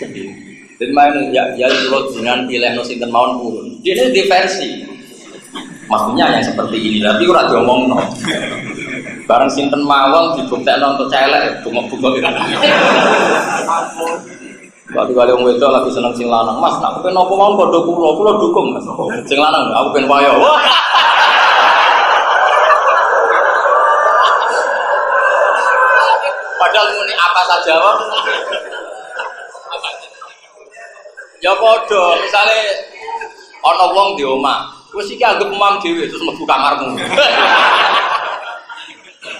Dan main ya kalau dengan pilih sinten mawon purun. Dia ini diversi. Maksudnya yang seperti ini, tapi ora diomongno. Bareng sinten mawon dibuktekno untuk celek, bungok-bungok iki. Kali-kali wong wedok lagi seneng sing lanang. Mas, nak kepen apa mawon padha kula dukung, Mas. Sing lanang aku ben wayo. Padahal muni apa saja, Pak. Ya padha, misale ana wong di omah, wis iki anggap emam dhewe terus mlebu kamarmu.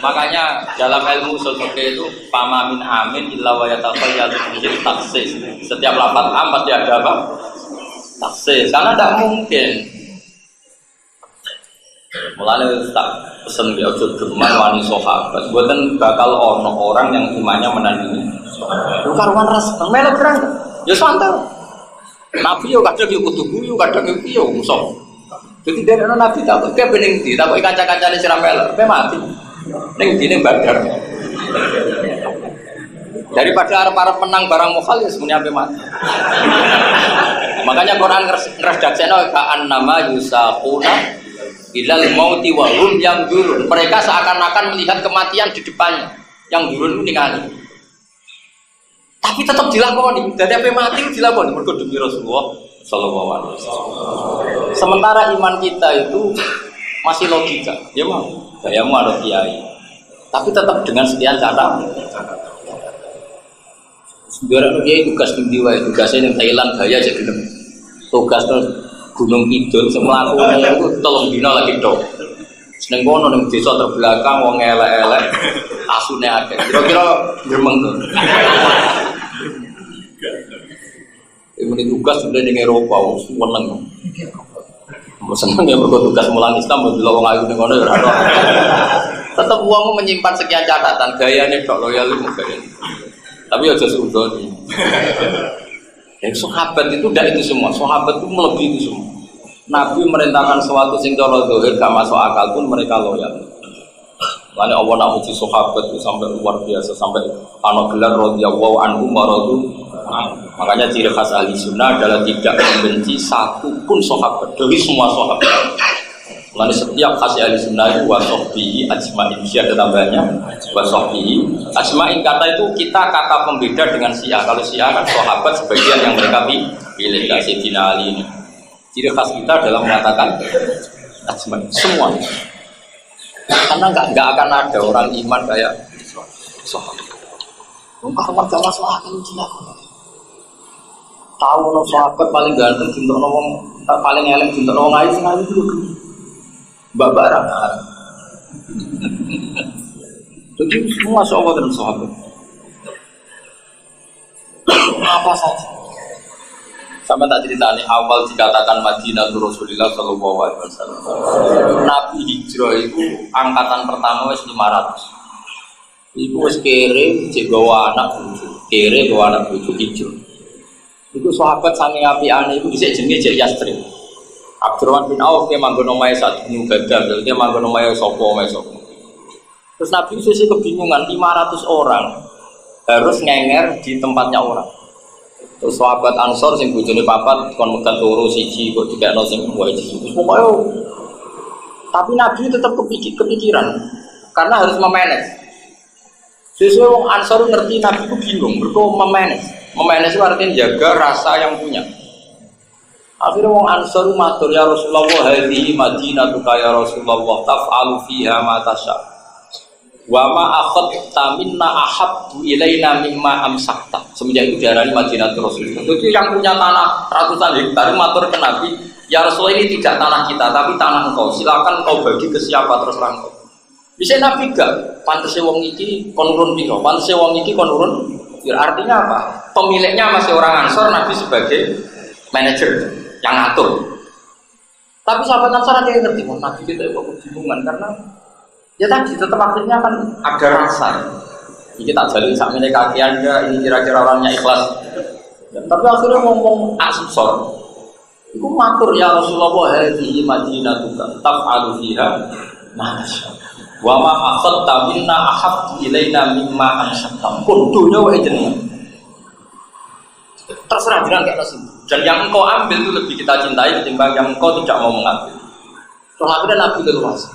Makanya dalam ilmu usul fikih itu pamamin amin illa wa yatafayyadu bil taksis. Setiap lafaz am pasti ada apa? Taksis. Karena tidak mungkin. Mulane tak pesen ya ojo geman wani sahabat. Mboten bakal ono orang yang imannya menandingi. Lu karuan ras melok terang. Ya santai. Nabi yo kadang yo kudu guyu, kadang yo musuh. Jadi dari Nabi tak kok bening di, tak kok kanca-kancane sira melok, mati. Ning dine badar. Daripada arep-arep menang barang mukhal ya semuanya ape mati. Makanya Quran ngresdaksekno ka'an nama yusaquna ilal mauti wa hum yanzurun. Mereka seakan-akan melihat kematian di depannya. Yang durun ningali. Tapi tetap dilakoni. Dari ape mati dilakoni mergo demi Rasulullah sallallahu alaihi wasallam. Sementara iman kita itu masih logika. Ya mau. Gayamu ada kiai. Tapi tetap dengan sekian cara. Sebenarnya kiai tugas di wae, tugasnya yang Thailand gaya aja gitu. Tugas Gunung Kidul semua aku itu tolong dino lagi dong. Seneng kono ning desa terbelakang wong elek-elek asune akeh. Kira-kira gremeng to. Ini tugas sudah ning Eropa wong seneng. Seneng ya mergo tugas mulang Islam mbok wong ayu ning kono ya ora. Tetep wong menyimpan sekian catatan, gayane tok loyal iku gayane. Tapi aja seudoni. Yang sahabat itu tidak itu semua, sahabat itu melebihi itu semua. Nabi merintahkan sesuatu sing cara zahir gak masuk akal pun mereka loyal. Lalu Allah nak uji sahabat itu sampai luar biasa, sampai ana gelar radhiyallahu anhu maradu. Makanya ciri khas ahli sunnah adalah tidak membenci satu pun sahabat dari semua sahabat. Lalu setiap khas ahli sunnah itu wasohbihi ajma'in, ada tambahnya wasohbihi ajma'in. Kata itu kita kata pembeda dengan Syiah. Kalau Syiah kan sahabat sebagian yang mereka pilih, kasih Sayyidina Ali ini. Ciri khas kita adalah mengatakan ajma'in semua. Karena nggak akan ada orang iman kayak sahabat. Enggak warga masalah kan jelas. Tahu no sahabat paling ganteng, cinta no wong paling elek, cinta no wong ayu sing ayu itu. Mbak Barang. Jadi semua sahabat dan sahabat. Apa saja. Sama tak ceritanya awal dikatakan Madinah Rasulullah Sallallahu Alaihi Wasallam. Nabi hijrah itu angkatan pertama wes 500. Ibu wes kere jegawa anak bucu, kere gawa anak bucu hijrah. Itu sahabat saking apiane itu bisa jenenge Jek Yastrib. Abdurrahman bin Auf dia manggon omahe Sa'd bin Ubadah, dia manggon omahe sapa. Terus Nabi sisi kebingungan 500 orang harus ngenger di tempatnya orang. Terus sahabat Ansor sing bojone papat kon megat loro siji kok dikekno sing wae siji. Pokoke tapi Nabi tetap kepikiran karena harus memanage. Sesuai wong Ansor ngerti Nabi itu bingung, mergo memanage. Memanage itu artinya jaga rasa yang punya. Akhirnya wong Ansor matur ya Rasulullah hadhihi madinatuka ya Rasulullah taf'alu fiha ma tasha. Wa ma akhadta minna ahabbu ilaina mimma amsakta. Semenjak itu diarani Madinatul Rasulullah. Itu yang punya tanah ratusan hektar matur ke Nabi, ya Rasulullah ini tidak tanah kita tapi tanah engkau. Silakan kau bagi ke siapa terserah engkau. Bisa Nabi gak pantese wong iki kon urun piro, pantese wong iki kon urun. Artinya apa? Pemiliknya masih orang Ansor, Nabi sebagai manajer yang ngatur. Tapi sahabat Ansor ada yang ngerti, Nabi kita kok kebingungan karena ya tadi tetap akhirnya kan ada rasa. Ini tak jalin sakmene kaki Anda, ini kira-kira orangnya ikhlas. Tapi akhirnya ngomong Ansor. Iku matur ya Rasulullah hadhihi madinatuka taf'alu fiha ma tasha. Wa ma akhadta minna ahabbu ilaina mimma amsakta. Kudunya wae jenengan. Terserah jenengan kayak nasi. Dan yang engkau ambil itu lebih kita cintai ketimbang yang engkau tidak mau mengambil. Soalnya akhirnya Nabi leluasa.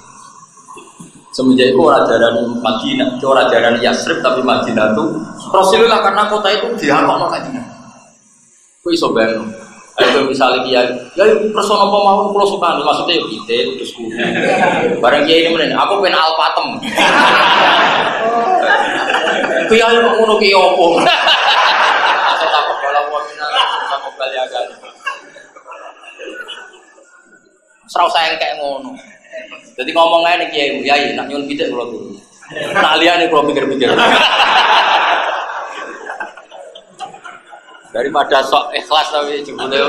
Semenjak itu orang jarani Madinah, orang jarani Yasrib tapi Madinah itu Rasulullah karena kota itu dihapal Madinah. Kau iso bayang. Ayo misalnya dia, ya person apa mau kalau suka nih maksudnya ya kita terus kudu. Barang dia ini mana? Aku pengen alpatem. Kiai mau ngono kiai opo? Takut kalau mau final takut baliagan. Serau sayang kayak ngono. Jadi ngomong aja nih kiai, nak nyun pitik kalau tuh. Nak lihat nih kalau pikir-pikir. Daripada sok ikhlas tapi jebule.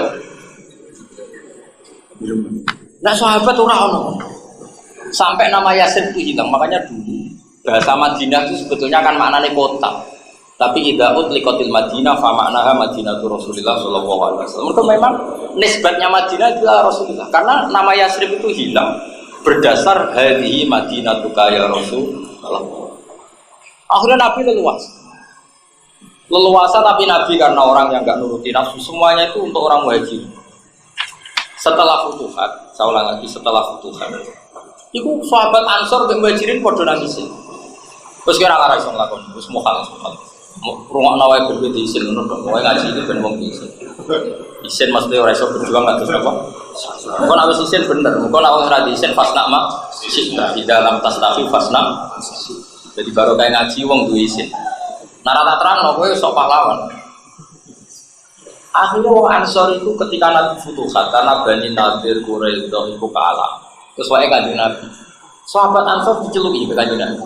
Nah sahabat ora ono. Sampai nama Yasrib itu hilang, makanya dulu bahasa Madinah itu sebetulnya kan maknanya kota. Tapi idza utliqatil Madinah fa maknaha Madinatur Rasulillah sallallahu alaihi wasallam. Mereka memang nisbatnya Madinah adalah Rasulullah. Karena nama Yasrib itu hilang berdasar hadhihi Madinatuka ya Rasulullah. Akhirnya Nabi leluasa tapi Nabi karena orang yang enggak nuruti nafsu semuanya itu untuk orang muhajir. Setelah futuhat, saya ulang lagi setelah futuhat. Iku sahabat Ansor dan muhajirin padha nangisin. Terus kira arah iso nglakoni, wis mokal. Rungokno wae berbeda isin ngono tok. Wae ngaji iki ben wong isin. Isin mesti ora iso berjuang enggak terus apa? Kok nek isin bener, kok nek ora isin fasna mak di dalam tasnafi fasna. Jadi baru kayak ngaji wong duwe isin. Narata terang kowe sok pahlawan. Akhirnya orang Ansor itu ketika Nabi futuhat karena Bani Nadir Quraidah itu kalah. Terus wae kanjeng Nabi. Sahabat Ansor diceluki kanjeng Nabi.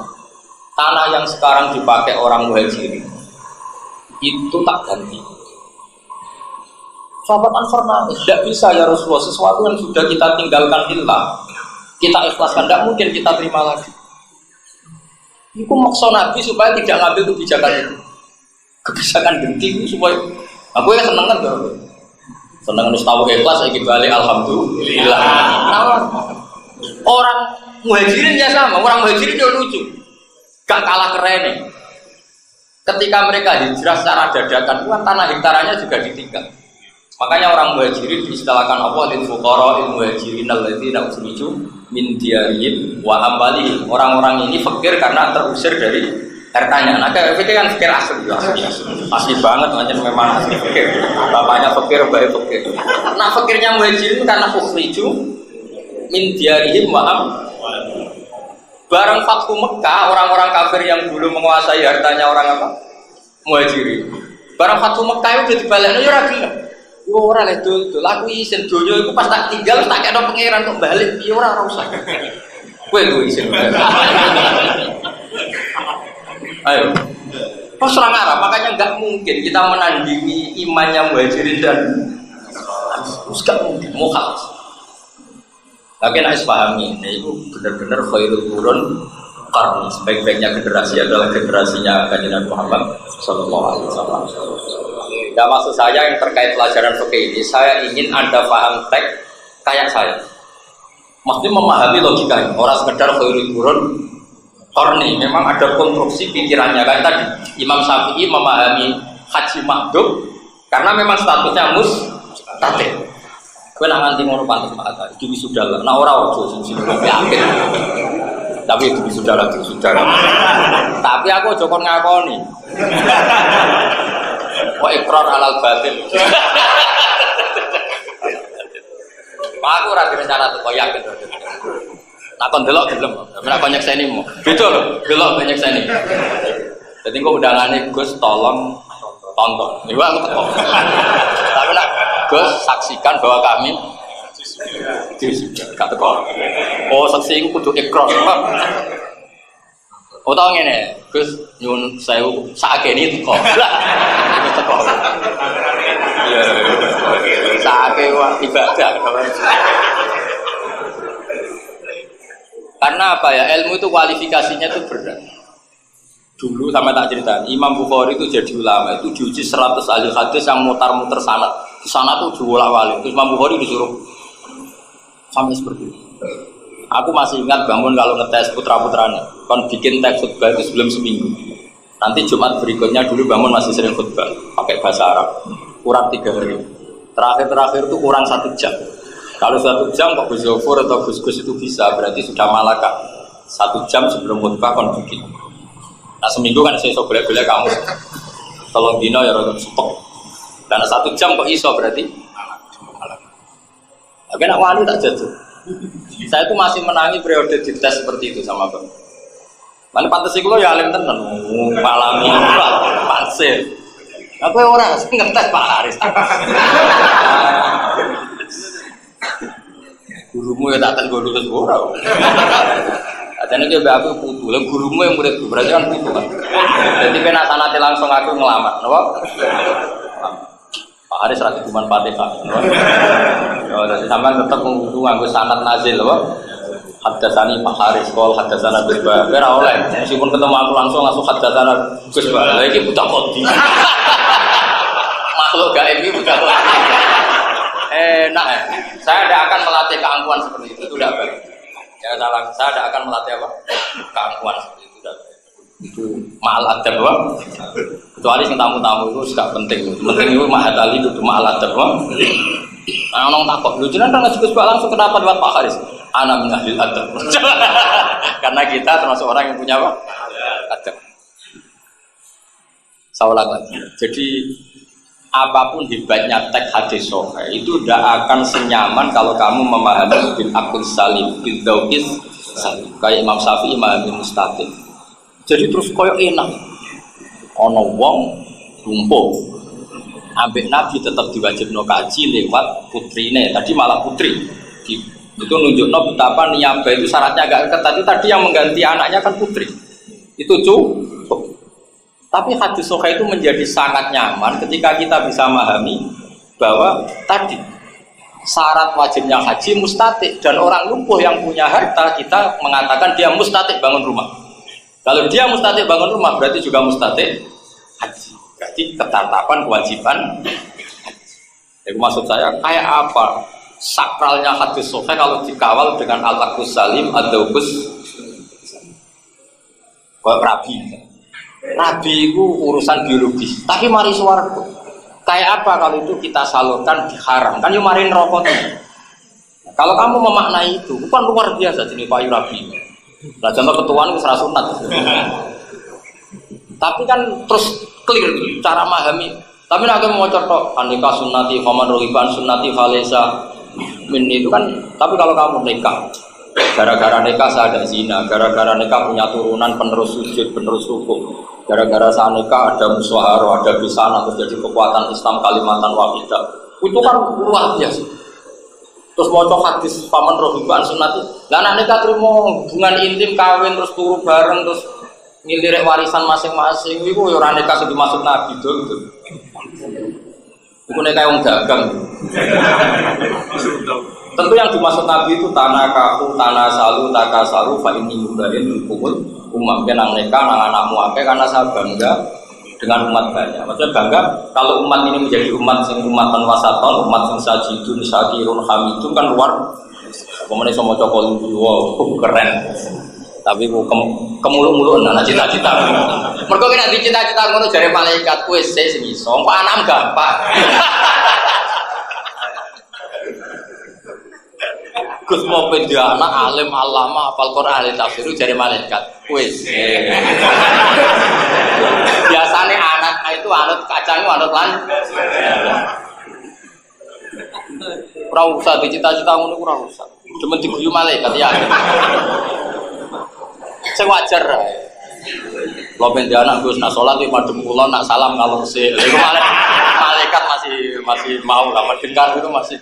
Tanah yang sekarang dipakai orang muhajirin itu tak ganti. Sahabat Ansor nangis, tidak bisa ya Rasulullah, sesuatu yang sudah kita tinggalkan lillah, kita ikhlaskan, tidak mungkin kita terima lagi. Itu maksud Nabi supaya tidak ngambil kebijakan itu. Kebijakan genting itu supaya aku yang seneng kan bro. Seneng harus tahu ikhlas lagi balik alhamdulillah. Nah, orang muhajirin ya sama, orang muhajirin dia lucu. Gak kalah keren. Ketika mereka hijrah secara dadakan, tanah hektarannya juga ditinggal. Makanya orang muhajirin diistilahkan apa lil fuqara muhajirin alladzina ukhriju min diyarihim wa amwalihim. Orang-orang ini fakir karena terusir dari hartanya. Nah, fakir kan fakir asli banget, macam memang asli fakir. Bapaknya fakir, baik fakir. Nah, fakirnya muhajirin karena ukhriju min diyarihim wa amwalihim. Barang Fathu Mekah, orang-orang kafir yang dulu menguasai hartanya orang apa? Muhajirin. Barang Fathu Mekah itu dibalekno ya ora gelem. Yo ora lek dul, aku isin donya iku pas tak tinggal tak kena pangeran kok balik piye ora usah. Kowe duwe isin. Ayo. Pas orang Arab, makanya enggak mungkin kita menandingi imannya Muhajirin dan enggak mungkin mukhal. Tapi nak pahami, itu benar-benar khairul qurun qarni, sebaik-baiknya generasi adalah generasinya Kanjeng Nabi Muhammad sallallahu alaihi wasallam. Nah, maksud saya yang terkait pelajaran fikih ini, saya ingin Anda paham teks kayak saya. Maksudnya memahami logikanya, orang sekedar khairul qurun qarni, memang ada konstruksi pikirannya kan tadi. Imam Syafi'i memahami haji makdum karena memang statusnya mustahil. Kowe nak nganti ngono pantes mata, iki wisuda lah. Nah ora ojo sing yakin. Tapi itu wisuda lah, wisuda. Tapi aku aja kon ngakoni. Kok ikrar halal batin. Aku ora direncana tuh koyak gitu. Nak kon delok gelem. Nek kon nyekseni mu. Beda lho, delok nyekseni. Jadi kok undangane Gus tolong tonton. Niku aku teko. Tapi nak Gus saksikan bahwa kami gak teko. Oh, saksi iku kudu ikrar. Oh tau ngene, Gus nyuwun sewu sakene teko. Iku teko. Iya. Sakene wae ibadah. Karena apa ya, ilmu itu kualifikasinya itu berat. Dulu sama tak cerita, Imam Bukhari itu jadi ulama, itu diuji 100 ahli hadis yang mutar-mutar sanad. Di sana tuh diwolak-walik. Terus Imam Bukhari disuruh sampai seperti itu. Aku masih ingat bangun kalau ngetes putra-putranya, kan bikin teks khutbah itu sebelum seminggu. Nanti Jumat berikutnya dulu bangun masih sering khutbah pakai bahasa Arab, kurang 3 hari. Terakhir itu kurang 1 jam. Kalau 1 jam Pak Gus Zofur atau Gus-Gus itu bisa, berarti sudah malaka. 1 jam sebelum khutbah kan bikin. Nah seminggu kan saya boleh-boleh kamu. Tolong dino ya rada stok. Karena 1 jam kok iso berarti. Tapi nak wali tak jatuh. Saya itu masih menangi periode dites seperti itu sama Bang. Mana pantas iku lo ya alim tenan. Palami panse. Aku ora ngetes Pak Haris. Gurumu ya tak tes lulus ora. Ajane ki mbak aku putu, lha gurumu yang murid berarti kan putu kan. Jadi kena sanate langsung aku ngelamat, napa? Pak Haris ra cuman Fatihah. Oh, jadi sampean tetep kudu nganggo sanad nazil apa? Haddatsani Pak Haris qol haddatsana Ba. Ora oleh, meskipun ketemu aku langsung haddatsana Gus Ba. Lha iki buta kodi. Makhluk gaib iki buta kodi. Enak ya. Saya tidak akan melatih keangkuhan seperti itu tidak baik. Ya salah, saya tidak akan melatih apa? Keangkuhan seperti itu tidak baik. Itu mahal adab apa? Kecuali yang tamu-tamu itu sudah penting. Penting itu mahal tali itu mahal adab apa? Nah, orang takut. Lu jangan kan ngasih Gus langsung kenapa lewat Pak Haris? Ana min ahlil adab. Karena kita termasuk orang yang punya apa? Adab. Saya ulang lagi. Jadi apapun hebatnya teks hadis sahih itu tidak akan senyaman kalau kamu memahami bil aql salim, bil dzauqis salim. Kayak Imam Syafi'i memahami mustaqim. Jadi terus koyo enak. Ana wong lumpuh. Ambek Nabi tetap diwajibno kaji lewat putrine. Tadi malah putri. Itu nunjukno betapa niabah itu syaratnya agak ketat. Tadi yang mengganti anaknya kan putri. Itu cukup. Tapi hadis sahih itu menjadi sangat nyaman ketika kita bisa memahami bahwa tadi syarat wajibnya haji mustatik dan orang lumpuh yang punya harta kita mengatakan dia mustatik bangun rumah. Kalau dia mustatik bangun rumah berarti juga mustatik haji. Berarti ketetapan kewajiban haji. Itu maksud saya kayak apa sakralnya hadis sahih kalau dikawal dengan al-aqus salim ad-dauqus kayak rabi. Nabi itu urusan biologis, tapi mari swarga. Kayak apa kalau itu kita salurkan diharam? Kan yo mari neraka. Kalau kamu memaknai itu, bukan luar biasa jenis Pak Rabi. Lah contoh ketuaan itu serah sunat. Tapi kan terus clear gitu, cara memahami. Tapi nak mau contoh anika sunnati faman rohiban sunnati falesa min itu kan. Tapi kalau kamu nikah, gara-gara nikah saya ada zina, gara-gara nikah punya turunan penerus sujud, penerus rukuk. Gara-gara saat nikah ada musyawarah, ada bisana, terus jadi kekuatan Islam Kalimantan wahidah. Itu kan luar biasa. Terus mau hadis paman rohiban sunati. Lah anak nikah terima hubungan intim kawin terus turu bareng terus ngilirik warisan masing-masing. Itu ya orang nikah sudah masuk Nabi gitu. Itu nikah yang dagang. Tentu yang dimaksud Nabi itu tanah kaku, tanah salu, takasaru, fa ini mudahin kumul umam nang nikah nang anakmu akeh karena saya bangga dengan umat banyak. Maksudnya bangga kalau umat ini menjadi umat sing umatan wasaton, umat sing sajidun, syakirun, hamidun kan luar. Pemene iso maca qul wow, keren. Tapi ku kemuluk-muluk ana cita-cita. Mergo nek cita-cita ngono jare malaikat wis sing iso, kok anam gampang. Gus mau pindah anak alim alama hafal Quran ahli tafsir dari malaikat. Wis. Biasane anak itu anut kacang anut lan. Ora usah dicita-cita ngono ora usah. Cuma diguyu malaikat ya. Sing wajar ae. Lo pendek anak Gus nak salat iki madhep kula nak salam ngalor sik. Iku malaikat masih mau lah mendengar itu masih.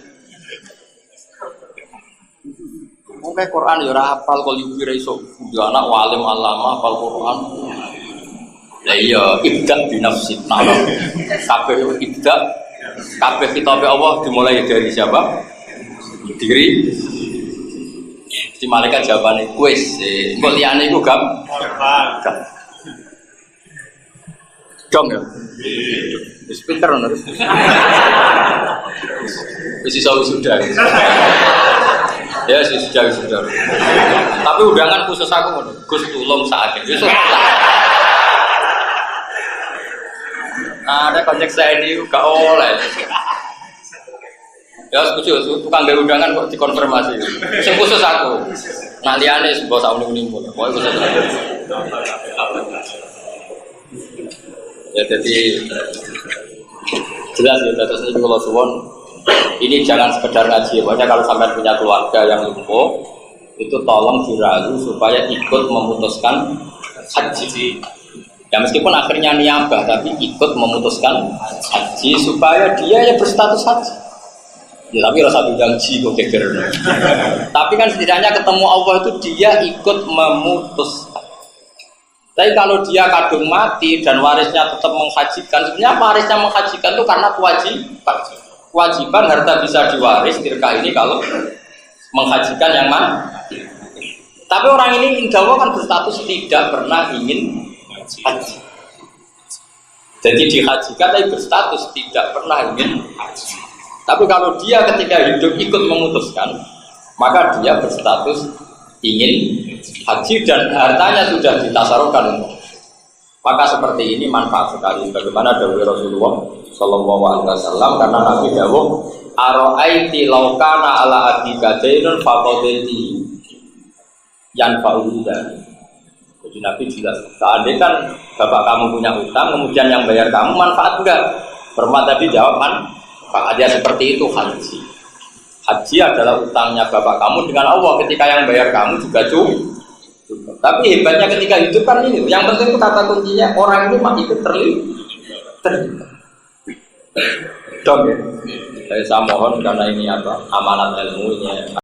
Mungkin Quran ya ora hafal kok yubi iso. Ya anak walim alama hafal Quran. Lah iya ibda binafsi. Nah, kabeh ibda kabeh kitabe Allah dimulai dari siapa? Diri. Si malaikat jawabane kuis. Kok liyane iku gampang. Dong ya. Wis pinter ngono. Wis iso sudah. Ya sudah. Tapi undangan khusus aku ngono. Gus tulung sakit. Wis. Ada konsep saya ini gak oleh. Ya setuju, tukang gawe undangan kok dikonfirmasi. Sing khusus aku. Nah liyane mbok sak uning-uning. Pokoke khusus. Ya jadi jelas ya terus ini kalau suwon ini jangan sekedar ngaji. Pokoknya kalau sampai punya keluarga yang lumpuh itu tolong dirayu supaya ikut memutuskan haji. Ya meskipun akhirnya niabah tapi ikut memutuskan haji supaya dia ya berstatus haji. Ya tapi rasa janji kok geger. Tapi kan setidaknya ketemu Allah itu dia ikut memutuskan. Tapi kalau dia kadung mati dan warisnya tetap menghajikan, sebenarnya warisnya menghajikan itu karena kewajiban. Kewajiban harta bisa diwaris tirka ini kalau menghajikan yang mana. Tapi orang ini insya Allah kan berstatus tidak pernah ingin haji. Jadi dihajikan tapi berstatus tidak pernah ingin haji. Tapi kalau dia ketika hidup ikut memutuskan, maka dia berstatus ingin haji dan hartanya sudah ditasarufkan untuk. Maka seperti ini manfaat sekali. Bagaimana dawuh Rasulullah Shallallahu Alaihi Wasallam karena Nabi dawuh Aro'aiti laukana ala abika dainun faqadati yanfa'udan. Jadi Nabi jelas. Seandainya kan bapak kamu punya utang, kemudian yang bayar kamu manfaat enggak? Permat tadi jawab manfaat. Dia seperti itu haji. Haji adalah utangnya bapak kamu dengan Allah. Ketika yang bayar kamu juga cukup. Tapi hebatnya ketika hidup kan ini. Yang penting itu kata kuncinya orang ini mah ikut terlibat. Dong ya. Saya mohon karena ini amanat ilmu ini.